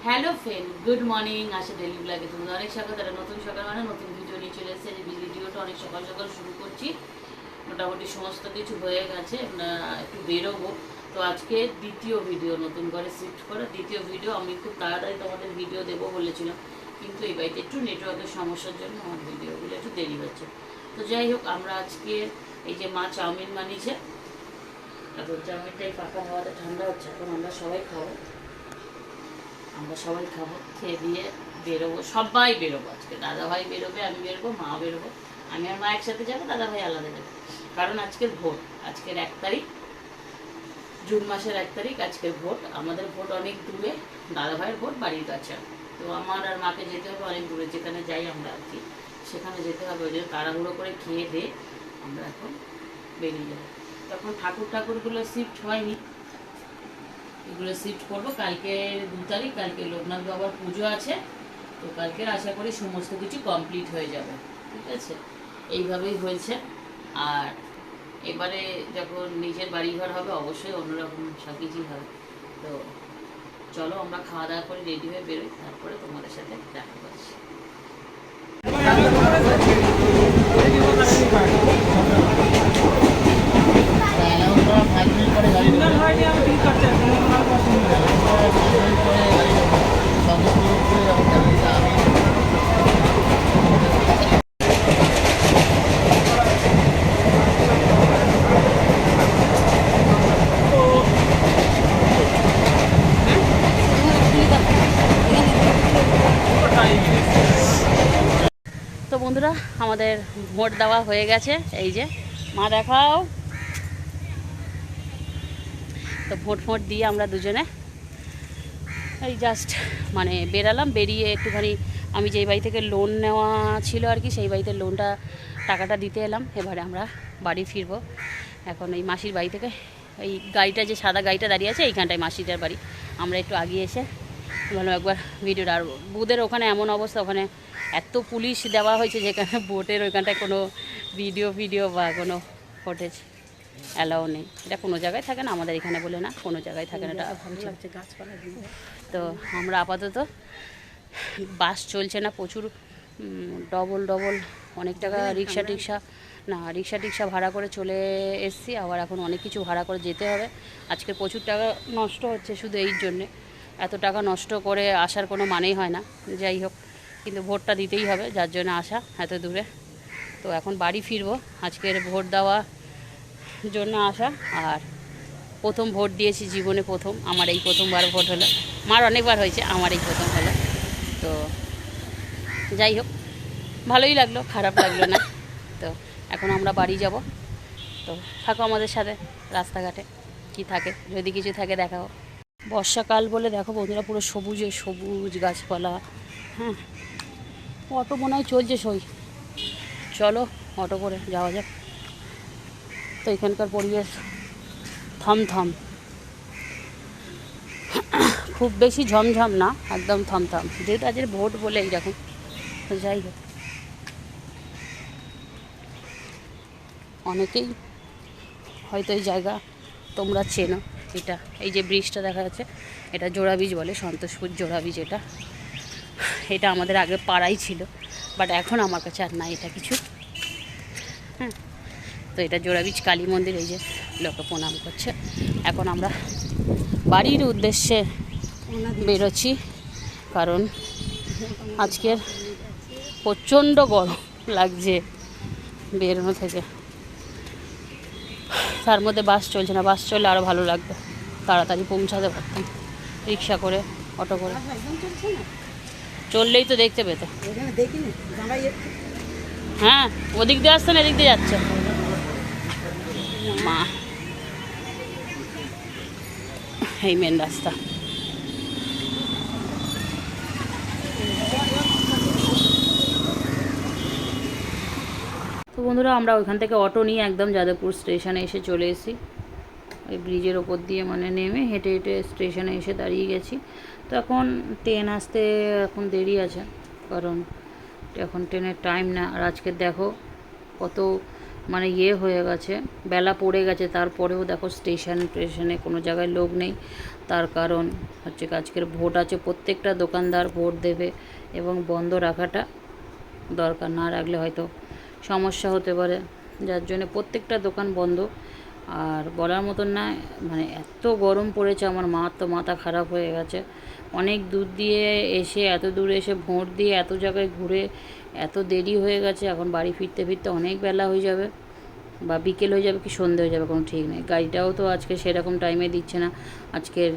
Hello friend, good morning. আসে daily ব্লগে তোমরা অনেক সকাল, তারা নতুন সকাল মানে নতুন ভিডিও নিয়ে চলে এসেছে। এই ভিডিওটা অনেক সকাল সকাল শুরু করছি। মোটামুটি সমস্ত কিছু হয়ে গেছে, একটু বেরোবো। তো আজকে দ্বিতীয় ভিডিও, নতুন করে শিফট করা দ্বিতীয় ভিডিও। আমি খুব তাড়াতাড়ি তোমাদের ভিডিও দেবো বলেছিলাম, কিন্তু এই বাড়িতে একটু নেটওয়ার্কের সমস্যার জন্য আমার ভিডিওগুলো একটু দেরি হচ্ছে। তো যাই হোক, আমরা আজকে এই যে মা চাউমিন বানিয়েছে, এখন চাউমিনটাই পাকা হাওয়াতে ঠান্ডা হচ্ছে, এখন আমরা সবাই খাবো। খেয়ে দিয়ে বেরোবো, সবাই বেরোবো আজকে। দাদাভাই বেরোবে, আমি বেরোবো, মা বেরোবো। আমি আর মা একসাথে যাবো, দাদাভাই আলাদা যাবে। কারণ আজকের ভোট, আজকের 1 তারিখ, জুন মাসের 1 তারিখ আজকের ভোট। আমাদের ভোট অনেক দূরে, দাদাভাইয়ের ভোট বাড়ির কাছে। তো আমার আর মাকে যেতে হবে অনেক দূরে, যেখানে যাই আমরা আর কি, সেখানে যেতে হবে। ওই জন্য তাড়াহুড়ো করে খেয়ে দিয়ে আমরা এখন বেরিয়ে যাবো। তখন ঠাকুরগুলো শিফট হয়নি, এগুলো শিফট করবো। কালকে 2 তারিখ, কালকে লোকনাথ বাবার পুজো আছে। তো কালকের আশা করি সমস্ত কিছু কমপ্লিট হয়ে যাবে। ঠিক আছে, এইভাবেই হয়েছে। আর এবারে যখন নিজের বাড়িঘর হবে, অবশ্যই অন্যরকম সব কিছুই হবে। তো চলো আমরা খাওয়া দাওয়া করে রেডি হয়ে বেরোই, তারপরে তোমাদের সাথে দেখা করছি। তো বন্ধুরা, আমাদের ভোট দেওয়া হয়ে গেছে। এই যে মা দেখাও, তো ভোট দিয়ে আমরা দুজনে এই জাস্ট মানে বেরালাম। বেরিয়ে একটুখানি আমি যেই বাড়ি থেকে লোন নেওয়া ছিল আর কি, সেই বাড়িতে লোনটা টাকাটা দিতে এলাম। এবারে আমরা বাড়ি ফিরবো। এখন এই মাসির বাড়ি থেকে, এই গাড়িটা যে সাদা গাড়িটা দাঁড়িয়ে আছে, এইখানটায় মাসিদের বাড়ি। আমরা একটু আগিয়ে এসে ভালো একবার ভিডিওটা, আর বুধের ওখানে এমন অবস্থা, ওখানে এত পুলিশ দেওয়া হয়েছে, যেখানে বোটের ওইখানটায় কোনো ভিডিও বা কোনো ফুটেজ অ্যালাউ নেই। এটা কোনো জায়গায় থাকে না, আমাদের এখানে বলে না, কোনো জায়গায় থাকে না। এটা ভালো লাগছে গাছপালা। তো আমরা আপাতত, বাস চলছে না, প্রচুর ডবল অনেক টাকা রিক্সা টিক্সা ভাড়া করে চলে এসছি। আবার এখন অনেক কিছু ভাড়া করে যেতে হবে। আজকে প্রচুর টাকা নষ্ট হচ্ছে শুধু এই জন্যে। এত টাকা নষ্ট করে আসার কোনো মানেই হয় না। যাই হোক, কিন্তু ভোটটা দিতেই হবে, যার জন্য আসা এত দূরে। তো এখন বাড়ি ফিরবো। আজকের ভোট দেওয়া জন্য আসা, আর প্রথম ভোট দিয়েছি জীবনে, প্রথম আমার এই প্রথমবার ভোট হলো। মার অনেকবার হয়েছে, আমার এই প্রথম হলো। তো যাই হোক, ভালোই লাগলো, খারাপ লাগলো না। তো এখন আমরা বাড়ি যাব। তো থাকো আমাদের সাথে, রাস্তাঘাটে কি থাকে, যদি কিছু থাকে দেখাও। বর্ষাকাল বলে দেখো বন্ধুরা, পুরো সবুজ গাছপালা। হ্যাঁ, অটো মনে হয় চলছে সই। চলো অটো করে যাওয়া যাক। তো এখানকার পরিবেশ থমথম, খুব বেশি ঝমঝম না, একদম থমথম, যেহেতু আজকের ভোট বলে এইরকম। তো যাই হোক, অনেকেই হয়তো এই জায়গা তোমরা চেনো। এটা এই যে ব্রিজটা দেখা যাচ্ছে, এটা জোড়া ব্রিজ বলে, সন্তোষপুর জোড়া ব্রিজ। এটা আমাদের আগে পাড়াই ছিল, বাট এখন আমার কাছে আর না এটা কিছু। হ্যাঁ, তো এটা জোড়া ব্রিজ কালী মন্দির, এই যে লোকে প্রণাম করছে। এখন আমরা বাড়ির উদ্দেশ্যে বেরোচ্ছি, কারণ আজকের প্রচণ্ড গরম লাগছে বেরোনো থেকে। তার মধ্যে বাস চলছে না, বাস চললে আরও ভালো লাগবে, তাড়াতাড়ি পৌঁছাতে পারতাম। রিক্সা করে, অটো করে চললেই তো দেখতে পেতে। হ্যাঁ, ওদিক দিয়ে আসছে না, এদিক দিয়ে যাচ্ছে মা, এই মেন রাস্তা। তো বন্ধুরা, আমরা ওইখান থেকে অটো নিয়ে একদম যাদবপুর স্টেশনে এসে চলে এসেছি। ওই ব্রিজের ওপর দিয়ে মানে নেমে হেঁটে হেঁটে স্টেশনে এসে দাঁড়িয়ে গেছি। তো এখন ট্রেন আসতে এখন দেরি আছে, কারণ এখন ট্রেনের টাইম না। আর আজকে দেখো কত মানে হয়ে গেছে, বেলা পড়ে গেছে, তারপরেও দেখো স্টেশনে কোনো জায়গায় লোক নেই। তার কারণ হচ্ছে আজকের ভোট আছে, প্রত্যেকটা দোকানদার ভোট দেবে এবং বন্ধ রাখাটা দরকার, না রাখলে হয়তো সমস্যা হতে পারে, যার জন্য প্রত্যেকটা দোকান বন্ধ। আর বলার মতন না, মানে এত গরম পড়েছে, আমার মা তো মাথা খারাপ হয়ে গেছে। অনেক দূর দিয়ে এসে, এত দূরে এসে ভোট দিয়ে এত জায়গায় ঘুরে এত দেরি হয়ে গেছে, এখন বাড়ি ফিরতে ফিরতে অনেক বেলা হয়ে যাবে, বা বিকেল হয়ে যাবে কি সন্ধে হয়ে যাবে কোনো ঠিক নেই। গাড়িটাও তো আজকে সেরকম টাইমে দিচ্ছে না, আজকের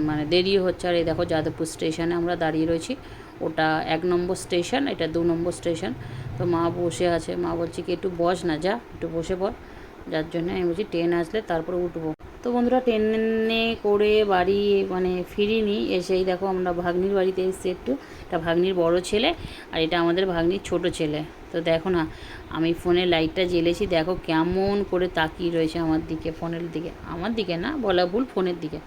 মানে দেরিও হচ্ছে। আর এই দেখো যাদবপুর স্টেশনে আমরা দাঁড়িয়ে রয়েছি, ওটা 1 নম্বর স্টেশন, এটা 2 নম্বর স্টেশন। তো মা বসে আছে, মা বলছে কি একটু বস না, যা একটু বসে পড়, যার জন্য আমি বলছি ট্রেন আসলে তারপরে উঠবো। তো বন্ধুরা ট্রেনে করে বাড়ি মানে ফিরিনি, এসেই দেখো আমরা ভাগ্নির বাড়িতে এসেছি একটু। এটা ভাগ্নির বড় ছেলে আর এটা আমাদের ভাগ্নির ছোট ছেলে। তো দেখো না, আমি ফোনের লাইটটা জ্বেলেছি, দেখো কেমন করে তাকিয়ে রয়েছে আমার দিকে, ফোনের দিকে, আমার দিকে না বলা ভুল, ফোনের দিকে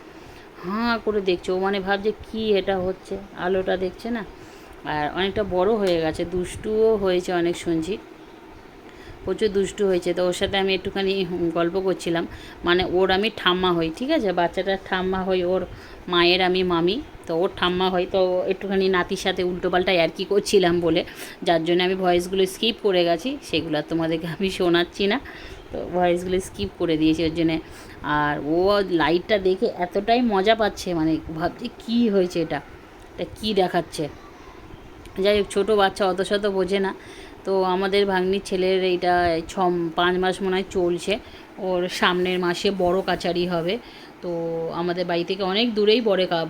হাঁ করে দেখছে। ও মানে ভাবছে কি এটা হচ্ছে, আলোটা দেখছে না। আর অনেকটা বড় হয়ে গেছে, দুষ্টুও হয়েছে অনেক, শুনছি প্রচুর দুষ্টু হয়েছে। তো ওর সাথে আমি একটুখানি গল্প করছিলাম, মানে ওর আমি ঠাম্মা হই, ঠিক আছে, বাচ্চাটার ঠাম্মা হই, ওর মায়ের আমি মামি, তো ওর ঠাম্মা হই। তো একটুখানি নাতির সাথে উল্টোপাল্টা আর কি করছিলাম বলে, যার জন্য আমি ভয়েসগুলো স্কিপ করে গেছি, সেগুলো আর তোমাদেরকে আমি শোনাচ্ছি না, তো ভয়েসগুলো স্কিপ করে দিয়েছি ওর জন্যে। আর ও লাইটটা দেখে এতটাই মজা পাচ্ছে, মানে ভাবছি কী হয়েছে, এটা কী দেখাচ্ছে। যাই হোক, ছোটো বাচ্চা অত শত বোঝে না। তো আমাদের ভাগ্নির ছেলের এইটা 5 মাস মনে হয় চলছে, ওর সামনের মাসে বড় কাছারি হবে। তো আমাদের বাড়ি থেকে অনেক দূরেই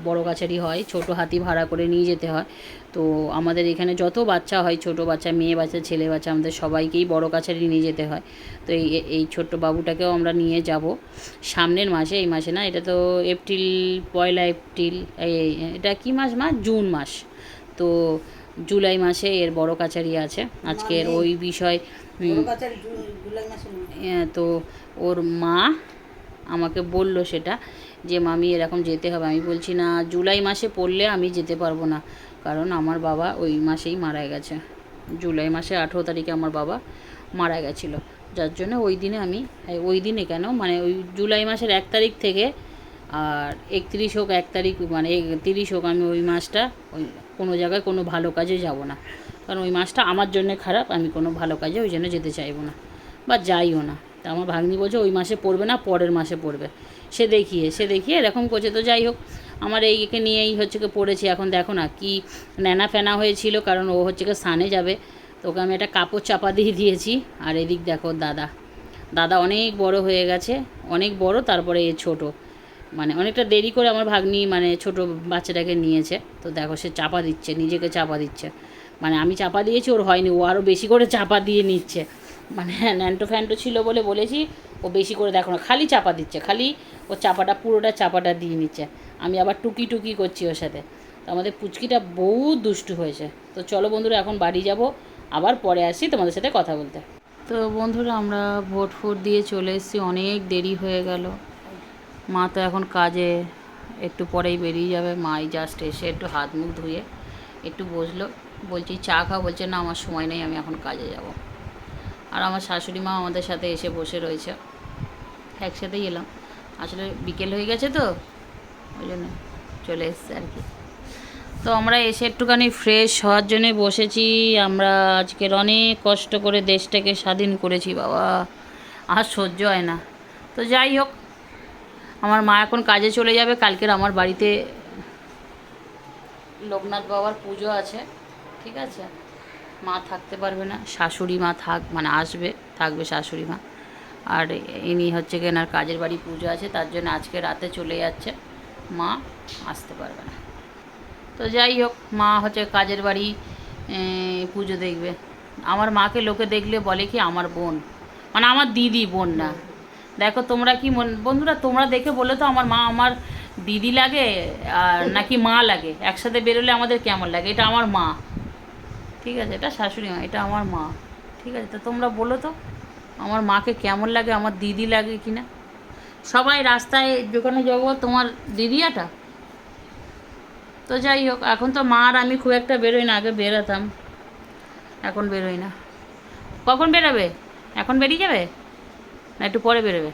বড় কাছারি হয়, ছোট হাতি ভাড়া করে নিয়ে যেতে হয়। তো আমাদের এখানে যত বাচ্চা হয়, ছোট বাচ্চা, মেয়ে বাচ্চা, ছেলে বাচ্চা, আমাদের সবাইকেই বড় কাছারি নিয়ে যেতে হয়। তো এই ছোট্ট বাবুটাকেও আমরা নিয়ে যাব সামনের মাসে, এই মাসে না, এটা তো এপ্রিল, 1 এপ্রিল, এটা কী মাস, জুন মাস। তো জুলাই মাসে এর বড় কাছারি আছে, আজকের ওই বিষয়। তো ওর মা আমাকে বলল সেটা, যে মামি এরকম যেতে হবে। আমি বলছি না, জুলাই মাসে পড়লে আমি যেতে পারবো না, কারণ আমার বাবা ওই মাসেই মারা গেছে, জুলাই মাসে 18 তারিখে আমার বাবা মারা গেছিলো, যার জন্য ওই দিনে আমি, ওই দিনে কেন, মানে ওই জুলাই মাসের 1 তারিখ থেকে আর 31 হোক, 1 তারিখ মানে 30 হোক, আমি ওই মাসটা ওই কোনো জায়গায় কোনো ভালো কাজে যাব না, কারণ ওই মাসটা আমার জন্য খারাপ, আমি কোনো ভালো কাজে ওই জন্য যেতে চাইবো না, বা যাইও না। তা আমার ভাগ্নি বলছে ওই মাসে পড়বে না, পরের মাসে পড়বে, সে দেখিয়ে এরকম করছে। তো যাই হোক, আমার একে নিয়েই হচ্ছে কি পড়েছি। এখন দেখো না কি ন্যানা ফ্যানা হয়েছিল, কারণ ও হচ্ছে কি সানে যাবে, তো ওকে আমি একটা কাপড় চাপা দিয়ে দিয়েছি। আর এদিক দেখো দাদা অনেক বড় হয়ে গেছে, অনেক বড়, তারপরে এ ছোট, মানে অনেকটা দেরি করে আমার ভাগ্নি মানে ছোট বাচ্চাটাকে নিয়েছে। তো দেখো সে চাপা দিচ্ছে, নিজেকে চাপা দিচ্ছে, মানে আমি চাপা দিয়েছি, ওর হয়নি, ও আরও বেশি করে চাপা দিয়ে নিচ্ছে, মানে ন্যান্টো ফ্যান্টো ছিল বলে বলেছি, ও বেশি করে দেখো না, খালি চাপা দিচ্ছে, খালি ও চাপাটা পুরোটা চাপাটা দিয়ে নিচ্ছে। আমি আবার টুকি করছি ওর সাথে। তো আমাদের পুচকিটা বহুত দুষ্টু হয়েছে। তো চলো বন্ধুরা, এখন বাড়ি যাব, আবার পরে আসি তোমাদের সাথে কথা বলতে। তো বন্ধুরা, আমরা ভোট দিয়ে চলে এসেছি, অনেক দেরি হয়ে গেল। মা তো এখন কাজে, একটু পরেই বেরিয়ে যাবে। মাই জাস্ট এসে একটু হাত মুখ ধুয়ে একটু বসলো, বলছি চা খাও, বলছে না আমার সময় নেই, আমি এখন কাজে যাব। আর আমার শাশুড়ি মা আমাদের সাথে এসে বসে রয়েছে, একসাথেই এলাম, আসলে বিকেল হয়ে গেছে তো ওই জন্য চলে এসছে আর কি। তো আমরা এসে একটুখানি ফ্রেশ হওয়ার জন্যে বসেছি। আমরা আজকের অনেক কষ্ট করে দেশটাকে স্বাধীন করেছি বাবা, আর সহ্য হয় না। তো যাই হোক, আমার মা এখন কাজে চলে যাবে, কালকের আমার বাড়িতে লোকনাথ বাবার পুজো আছে, ঠিক আছে, মা থাকতে পারবে না, শাশুড়ি মা মানে থাকবে শাশুড়ি মা। আর ইনি হচ্ছে কি এনার কাজের বাড়ি পুজো আছে, তার জন্য আজকে রাতে চলে যাচ্ছে, মা আসতে পারবে না। তো যাই হোক, মা হচ্ছে কাজের বাড়ি পুজো দেখবে। আমার মাকে লোকে দেখলে বলে কি আমার বোন, মানে আমার দিদি, বোন না। দেখো তোমরা কি বন্ধুরা, তোমরা দেখে বলে তো আমার মা আমার দিদি লাগে আর নাকি মা লাগে, একসাথে বেরোলে আমাদের কেমন লাগে। এটা আমার মা, ঠিক আছে, এটা শাশুড়ি মা, এটা আমার মা, ঠিক আছে। তো তোমরা বলো তো আমার মাকে কেমন লাগে, আমার দিদি লাগে কি না। সবাই রাস্তায় যেখানে যাবো তোমার দিদি এটা। তো যাই হোক, এখন তো মা আর আমি খুব একটা বেরোই না, আগে বেরোতাম, এখন বেরোই না। কখন বেরোবে? এখন বেরিয়ে যাবে না একটু পরে বেরোবে?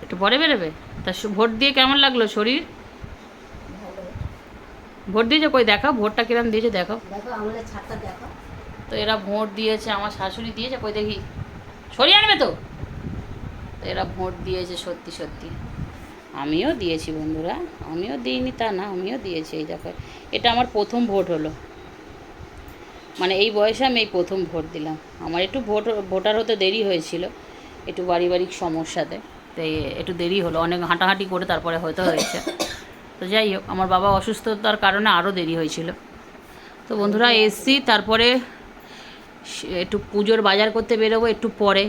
একটু পরে বেরোবে। তা ভোট দিয়ে কেমন লাগলো শরীর? ভোট দিয়েছে কই দেখাও, ভোটটা কিরম দিয়েছে দেখাও। তো এরা ভোট দিয়েছে, আমার শাশুড়ি দিয়েছে কই দেখি, সরিয়ে আনবে তো। এরা ভোট দিয়েছে সত্যি সত্যি। আমিও দিয়েছি বন্ধুরা, আমিও দিইনি তা না, আমিও দিয়েছি। এই দেখো, এটা আমার প্রথম ভোট হলো, মানে এই বয়সে আমি এই প্রথম ভোট দিলাম। আমার একটু ভোটার হতে দেরি হয়েছিল, একটু পারিবারিক সমস্যাতে, তাই একটু দেরি হলো, অনেক হাঁটাহাঁটি করে তারপরে হয়তো হয়েছে। তো যাই হোক, আমার বাবা অসুস্থতার কারণে আরও দেরি হয়েছিল। তো বন্ধুরা এসছি, তারপরে একটু পুজোর বাজার করতে বেরোবো একটু পরে।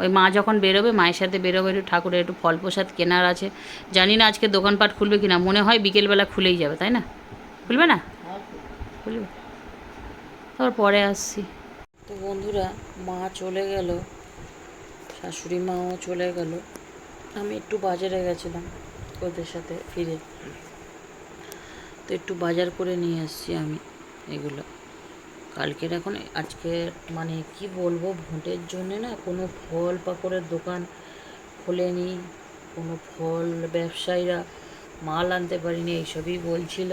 ওই মা যখন বেরোবে, মায়ের সাথে বেরোবো, একটু ঠাকুরের একটু ফল প্রসাদ কেনার আছে। জানি না আজকে দোকানপাট খুলবে কি না, মনে হয় বিকেলবেলা খুলেই যাবে, তাই না? খুলবে না? খুলবে। তারপর পরে আসছি। তো বন্ধুরা মা চলে গেল, শাশুড়ি মাও চলে গেল, আমি একটু বাজারে গেছিলাম ওদের সাথে ফিরে। তো একটু বাজার করে নিয়ে এসেছি আমি এগুলো কালকের। এখন আজকে মানে কি বলবো, ভোটের জন্যে না কোনো ফল পাকড়ের দোকান খোলেনি, কোনো ফল ব্যবসায়ীরা মাল আনতে পারিনি, এইসবই বলছিল।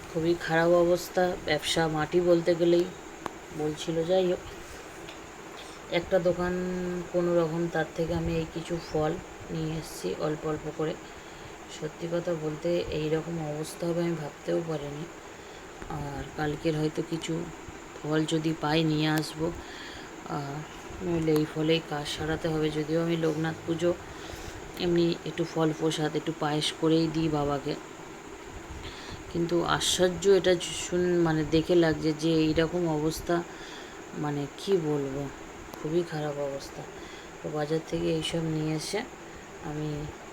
খুবই খারাপ অবস্থা, ব্যবসা মাটি বলতে গেলেই বলছিল। যাই হোক, একটা দোকান কোনো রকম, তার থেকে আমি এই কিছু ফল নিয়ে এসেছি অল্প অল্প করে। সত্যি কথা বলতে এই রকম অবস্থা হবে আমি ভাবতেও পারিনি। আর কালকের হয়তো কিছু ফল যদি পাই নিয়ে আসবো, নইলে এই ফলেই কাজ সারাতে হবে। যদিও আমি লোকনাথ পুজো এমনি একটু ফল প্রসাদ একটু পায়েস করেই দিই বাবাকে, কিন্তু আশ্চর্য এটা মানে দেখে লাগছে যে এইরকম অবস্থা, মানে কি বলবো, খুবই খারাপ অবস্থা। তো বাজার থেকে এইসব নিয়ে এসে আমি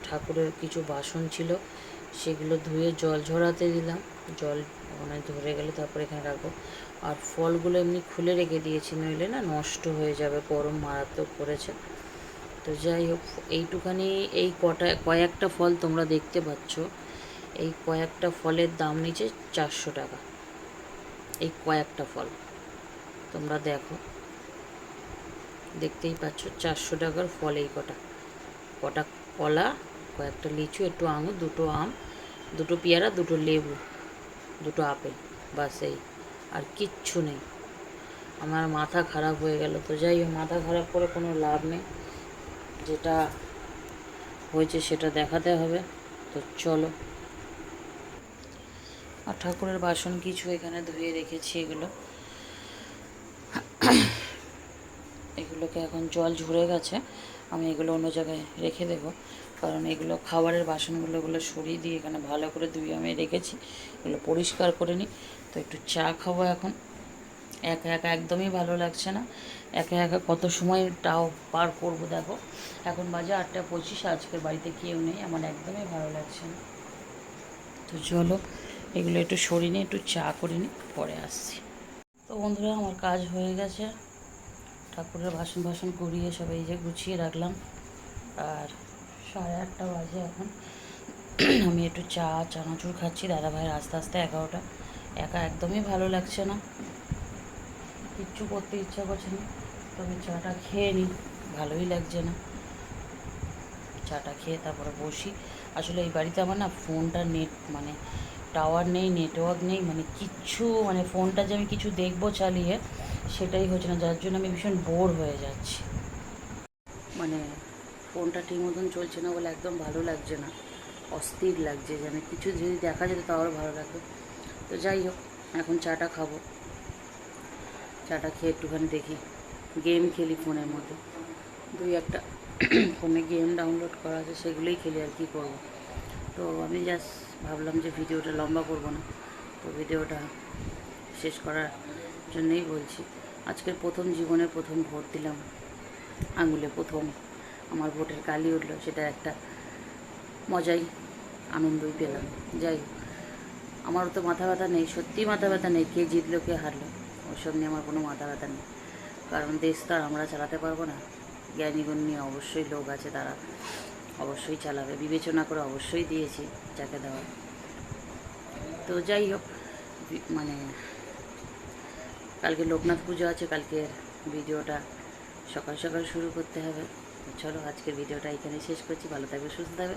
ঠাকুরের কিছু বাসন ছিল সেগুলো ধুয়ে জল ঝরাতে দিলাম, জল মানে ধরে গেলে তারপরে এখানে রাখবো। আর ফলগুলো এমনি খুলে রেখে দিয়েছি, নইলে না নষ্ট হয়ে যাবে, গরম মারাত্মক পড়েছে। তো যাই হোক, এইটুখানি এই কয়েকটা ফল তোমরা দেখতে পাচ্ছ, এই কয়েকটা ফলের দাম নিচে 400 টাকা। এই কয়েকটা ফল তোমরা দেখো, দেখতেই পাচ্ছ 400 টাকার ফল। এই কটা কলা, কয়েকটা লিচু, একটু আঙুর, দুটো আম, দুটো পেয়ারা, দুটো লেবু, দুটো আপেল, বাস এই, আর কিচ্ছু নেই। আমার মাথা খারাপ হয়ে গেল। তো যাই হোক, মাথা খারাপ করে কোনো লাভ নেই, যেটা হয়েছে সেটা দেখাতে হবে। তো চলো। আর ঠাকুরের বাসন কিছু এখানে ধুয়ে রেখেছি, এগুলোকে এখন জল ঝরে গেছে, আমি এগুলো অন্য জায়গায় রেখে দেবো, কারণ এগুলো খাবারের বাসনগুলো এগুলো সরিয়ে দিয়ে এখানে ভালো করে ধুয়ে আমি রেখেছি, এগুলো পরিষ্কার করে নিই। তো একটু চা খাবো এখন। একা একা একদমই ভালো লাগছে না, একা একা কত সময়টাও পার করবো। দেখো এখন বাজে 8:25, আজকের বাড়িতে কেউ নেই, আমার একদমই ভালো লাগছে না। তো চলো এগুলো একটু সরিয়ে নিই, একটু চা করে নিই, পরে আসছি। তো বন্ধুরা আমার কাজ হয়ে গেছে, ঠাকুরের বাসন করিয়ে সব এই যে গুছিয়ে রাখলাম। আর 8:30 বাজে এখন। আমি একটু চানাচুর খাচ্ছি, দাদাভাইয়ের আস্তে আস্তে 11টা। একা একদমই ভালো লাগছে না, কিচ্ছু করতে ইচ্ছা করছে না, তবে চাটা খেয়ে নিই, ভালোই লাগছে না। চাটা খেয়ে তারপরে বসি। আসলে এই বাড়িতে আমার না ফোনটা নেট মানে টাওয়ার নেই, নেটওয়ার্ক নেই, মানে কিচ্ছু, মানে ফোনটা যে আমি কিছু দেখবো চালিয়ে সেটাই হচ্ছে না, যার জন্য আমি ভীষণ বোর হয়ে যাচ্ছি। মানে ফোনটা ঠিক মতন চলছে না বলে একদম ভালো লাগছে না, অস্থির লাগছে, যে আমি কিছু যদি দেখা যেত তাহলে ভালো লাগবে। তো যাই হোক, এখন চাটা খাবো, চাটা খেয়ে একটুখানি দেখি, গেম খেলি ফোনের মধ্যে, দুই একটা ফোনে গেম ডাউনলোড করা আছে, সেগুলোই খেলি, আর কি করবো। তো আমি জাস্ট ভাবলাম যে ভিডিওটা লম্বা করব না, তো ভিডিওটা শেষ করার জন্যই বলছি। আজকের প্রথম জীবনের প্রথম ভোট দিলাম, আঙুলে প্রথম আমার ভোটের কালি উঠলো, সেটা একটা মজাই আনন্দই পেলাম। যাই হোক, আমারও তো মাথা ব্যথা নেই, সত্যিই মাথা ব্যথা নেই, কে জিতলো কে হারলো ওসব নিয়ে আমার কোনো মাথা ব্যথা নেই, কারণ দেশ তো আর আমরা চালাতে পারবো না। জ্ঞানীগুণী অবশ্যই লোক আছে, তারা অবশ্যই চালাবে, বিবেচনা করে অবশ্যই দিয়েছি যাকে দেওয়া। তো যাই হোক, মানে কালকে লোকনাথ পুজো আছে, কালকে ভিডিওটা সকাল সকাল শুরু করতে হবে। তো চলো আজকের ভিডিওটা এখানে শেষ করছি। ভালো থাকবে, সুস্থ থাকবে,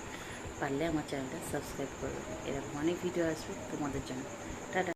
পারলে আমার চ্যানেলটা সাবস্ক্রাইব করবে। এরকম অনেক ভিডিও আসবে তোমাদের জন্য।